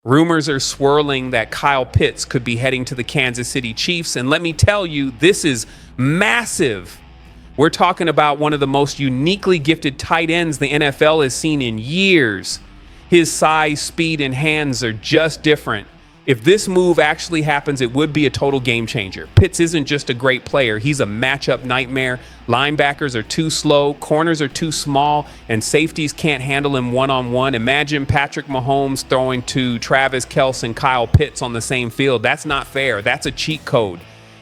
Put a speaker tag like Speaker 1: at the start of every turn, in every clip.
Speaker 1: Rumors are swirling that Kyle Pitts could be heading to the Kansas City Chiefs, and let me tell you, this is massive. We're talking about one of the most uniquely gifted tight ends the NFL has seen in years. His size, speed, and hands are just different. If this move actually happens, it would be a total game changer. Pitts isn't just a great player, he's a matchup nightmare. Linebackers are too slow, corners are too small, and safeties can't handle him one-on-one. Imagine Patrick Mahomes throwing to Travis Kelce and Kyle Pitts on the same field. That's not fair. That's a cheat code.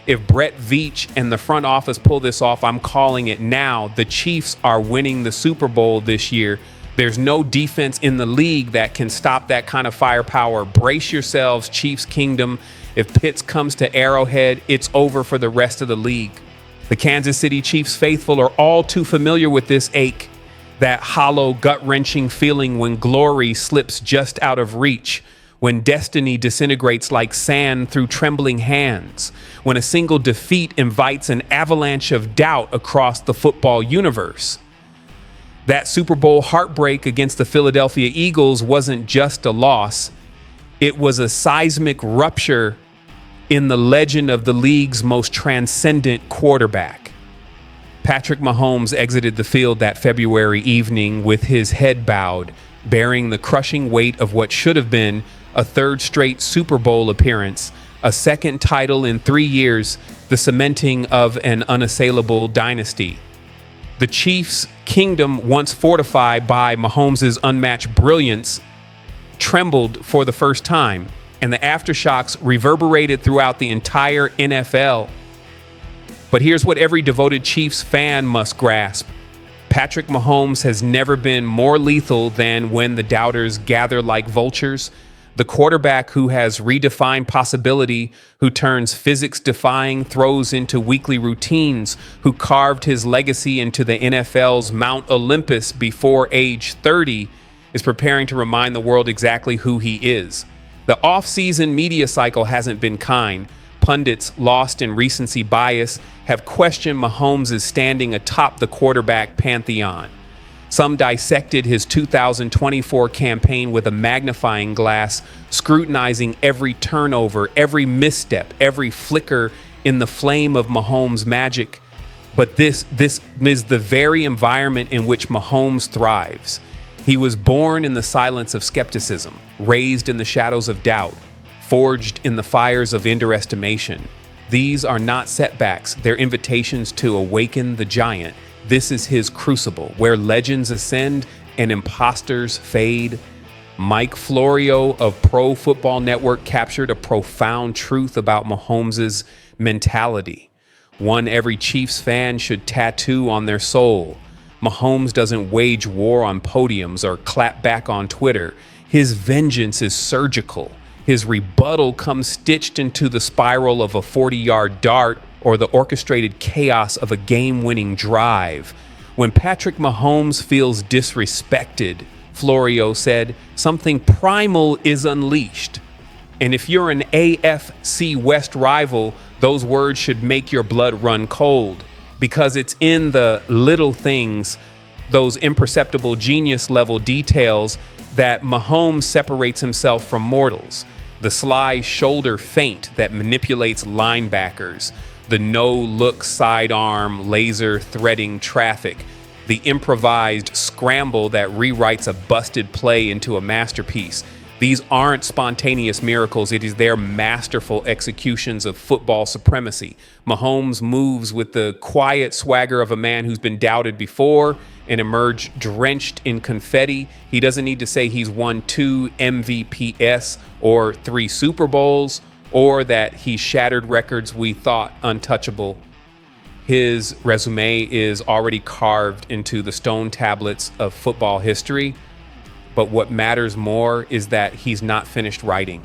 Speaker 1: If Brett Veach and the front office pull this off, I'm calling it now. The Chiefs are winning the Super Bowl this year. There's no defense in the league that can stop that kind of firepower. Brace yourselves, Chiefs Kingdom. If Pitts comes to Arrowhead, it's over for the rest of the league. The Kansas City Chiefs faithful are all too familiar with this ache, that hollow, gut-wrenching feeling when glory slips just out of reach, when destiny disintegrates like sand through trembling hands, when a single defeat invites an avalanche of doubt across the football universe. That Super Bowl heartbreak against the Philadelphia Eagles wasn't just a loss. It was a seismic rupture in the legend of the league's most transcendent quarterback. Patrick Mahomes exited the field that February evening with his head bowed, bearing the crushing weight of what should have been a third straight Super Bowl appearance, a second title in 3 years, the cementing of an unassailable dynasty. The Chiefs' kingdom, once fortified by Mahomes' unmatched brilliance, trembled for the first time, and the aftershocks reverberated throughout the entire NFL. But here's what every devoted Chiefs fan must grasp. Patrick Mahomes has never been more lethal than when the doubters gather like vultures. The quarterback who has redefined possibility, who turns physics-defying throws into weekly routines, who carved his legacy into the NFL's Mount Olympus before age 30, is preparing to remind the world exactly who he is. The off-season media cycle hasn't been kind. Pundits, lost in recency bias, have questioned Mahomes' standing atop the quarterback pantheon. Some dissected his 2024 campaign with a magnifying glass, scrutinizing every turnover, every misstep, every flicker in the flame of Mahomes' magic. But this is the very environment in which Mahomes thrives. He was born in the silence of skepticism, raised in the shadows of doubt, forged in the fires of underestimation. These are not setbacks, they're invitations to awaken the giant. This is his crucible, where legends ascend and imposters fade. Mike Florio of Pro Football Network captured a profound truth about Mahomes' mentality, one every Chiefs fan should tattoo on their soul. Mahomes doesn't wage war on podiums or clap back on Twitter. His vengeance is surgical. His rebuttal comes stitched into the spiral of a 40-yard dart or the orchestrated chaos of a game-winning drive. When Patrick Mahomes feels disrespected, Florio said, something primal is unleashed. And if you're an AFC West rival, those words should make your blood run cold, because it's in the little things, those imperceptible genius-level details, that Mahomes separates himself from mortals. The sly shoulder feint that manipulates linebackers, the no-look sidearm laser threading traffic, the improvised scramble that rewrites a busted play into a masterpiece. These aren't spontaneous miracles, it is their masterful executions of football supremacy. Mahomes moves with the quiet swagger of a man who's been doubted before and emerged drenched in confetti. He doesn't need to say he's won 2 MVPs or 3 Super Bowls, or that he shattered records we thought untouchable. His resume is already carved into the stone tablets of football history. But what matters more is that he's not finished writing.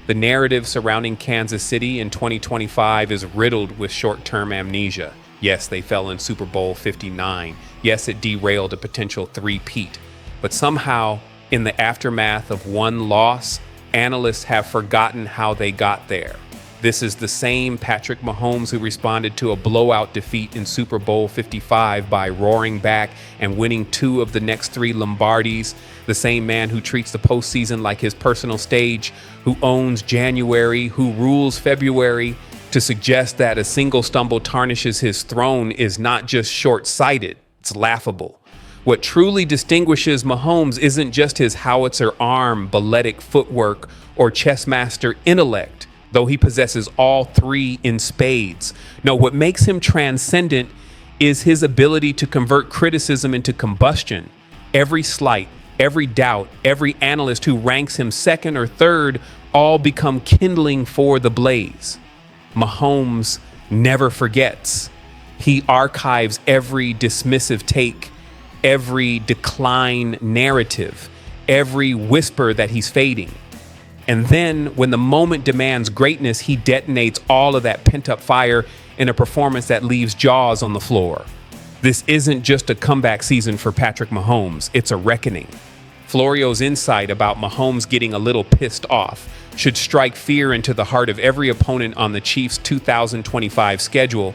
Speaker 1: The narrative surrounding Kansas City in 2025 is riddled with short-term amnesia. Yes, they fell in Super Bowl 59. Yes, it derailed a potential three-peat. But somehow, in the aftermath of one loss, analysts have forgotten how they got there. This is the same Patrick Mahomes who responded to a blowout defeat in Super Bowl 55 by roaring back and winning 2 of the next 3 Lombardis. The same man who treats the postseason like his personal stage, who owns January, who rules February. To suggest that a single stumble tarnishes his throne is not just short-sighted, it's laughable. What truly distinguishes Mahomes isn't just his howitzer arm, balletic footwork, or chess master intellect, though he possesses all 3 in spades. No, what makes him transcendent is his ability to convert criticism into combustion. Every slight, every doubt, every analyst who ranks him second or third all become kindling for the blaze. Mahomes never forgets. He archives every dismissive take, every decline narrative, every whisper that he's fading. And then when the moment demands greatness, he detonates all of that pent-up fire in a performance that leaves jaws on the floor. This isn't just a comeback season for Patrick Mahomes, it's a reckoning. Florio's insight about Mahomes getting a little pissed off should strike fear into the heart of every opponent on the Chiefs' 2025 schedule,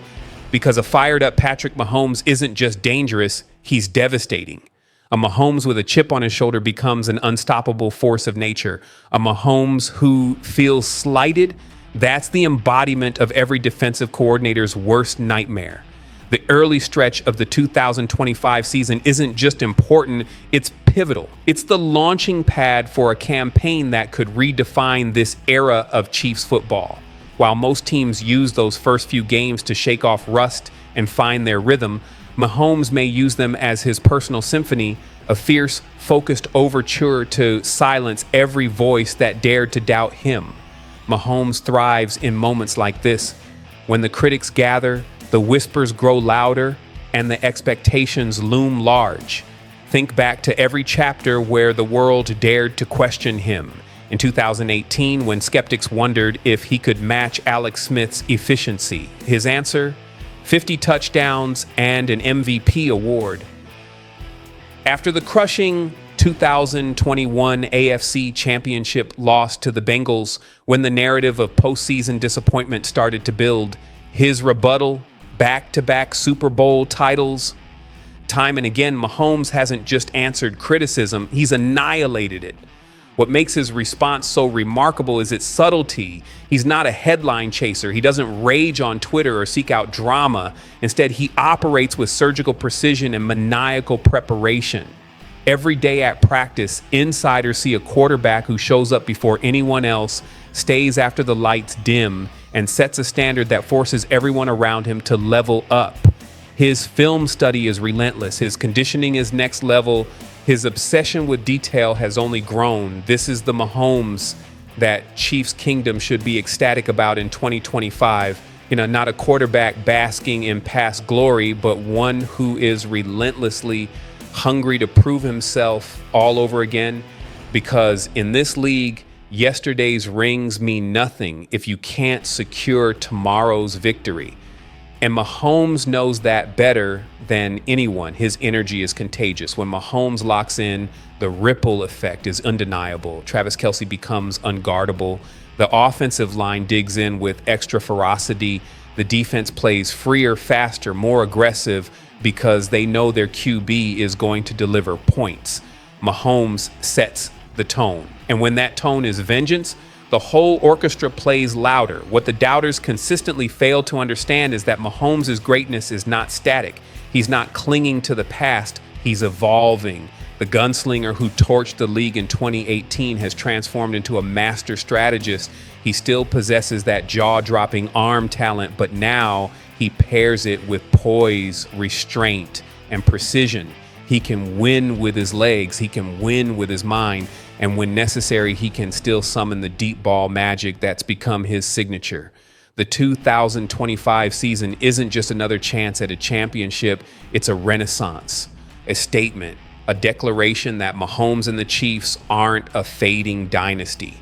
Speaker 1: because a fired-up Patrick Mahomes isn't just dangerous, he's devastating. A Mahomes with a chip on his shoulder becomes an unstoppable force of nature. A Mahomes who feels slighted, that's the embodiment of every defensive coordinator's worst nightmare. The early stretch of the 2025 season isn't just important, it's pivotal. It's the launching pad for a campaign that could redefine this era of Chiefs football. While most teams use those first few games to shake off rust and find their rhythm, Mahomes may use them as his personal symphony, a fierce, focused overture to silence every voice that dared to doubt him. Mahomes thrives in moments like this, when the critics gather, the whispers grow louder, and the expectations loom large. Think back to every chapter where the world dared to question him. In 2018, when skeptics wondered if he could match Alex Smith's efficiency. His answer? 50 touchdowns and an MVP award. After the crushing 2021 AFC Championship loss to the Bengals, when the narrative of postseason disappointment started to build, his rebuttal, back-to-back Super Bowl titles. Time and again, Mahomes hasn't just answered criticism, he's annihilated it. What makes his response so remarkable is its subtlety. He's not a headline chaser. He doesn't rage on Twitter or seek out drama. Instead, he operates with surgical precision and maniacal preparation. Every day at practice, insiders see a quarterback who shows up before anyone else, stays after the lights dim, and sets a standard that forces everyone around him to level up. His film study is relentless. His conditioning is next level. His obsession with detail has only grown. This is the Mahomes that Chiefs Kingdom should be ecstatic about in 2025. Not a quarterback basking in past glory, but one who is relentlessly hungry to prove himself all over again. Because in this league, yesterday's rings mean nothing if you can't secure tomorrow's victory. And Mahomes knows that better than anyone. His energy is contagious. When Mahomes locks in, the ripple effect is undeniable. Travis Kelce becomes unguardable. The offensive line digs in with extra ferocity. The defense plays freer, faster, more aggressive because they know their QB is going to deliver points. Mahomes sets the tone. And when that tone is vengeance, the whole orchestra plays louder. What the doubters consistently fail to understand is that Mahomes' greatness is not static. He's not clinging to the past, he's evolving. The gunslinger who torched the league in 2018 has transformed into a master strategist. He still possesses that jaw-dropping arm talent, but now he pairs it with poise, restraint, and precision. He can win with his legs, he can win with his mind, and when necessary, he can still summon the deep ball magic that's become his signature. The 2025 season isn't just another chance at a championship, it's a renaissance, a statement, a declaration that Mahomes and the Chiefs aren't a fading dynasty,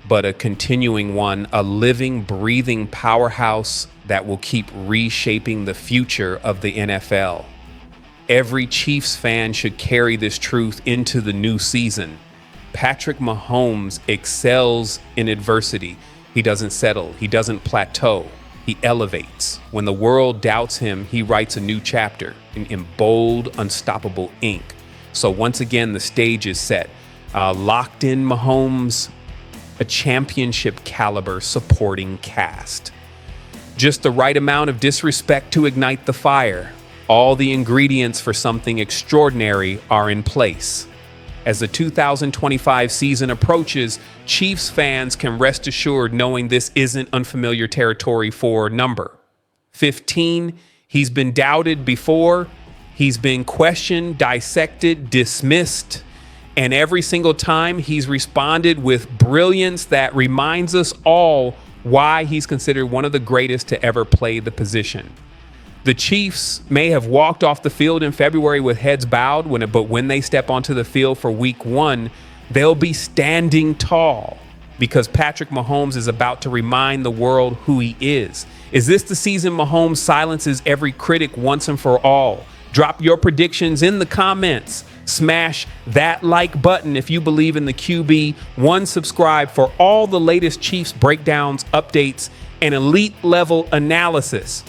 Speaker 1: but a continuing one, a living, breathing powerhouse that will keep reshaping the future of the NFL. Every Chiefs fan should carry this truth into the new season. Patrick Mahomes excels in adversity. He doesn't settle. He doesn't plateau. He elevates. When the world doubts him, he writes a new chapter in bold, unstoppable ink. So once again, the stage is set. Locked in Mahomes, a championship caliber supporting cast. Just the right amount of disrespect to ignite the fire. All the ingredients for something extraordinary are in place. As the 2025 season approaches, Chiefs fans can rest assured knowing this isn't unfamiliar territory for number 15. He's been doubted before. He's been questioned, dissected, dismissed. And every single time he's responded with brilliance that reminds us all why he's considered one of the greatest to ever play the position. The Chiefs may have walked off the field in February with heads bowed, but when they step onto the field for week 1, they'll be standing tall because Patrick Mahomes is about to remind the world who he is. Is this the season Mahomes silences every critic once and for all? Drop your predictions in the comments. Smash that like button if you believe in the QB. Subscribe for all the latest Chiefs breakdowns, updates, and elite level analysis.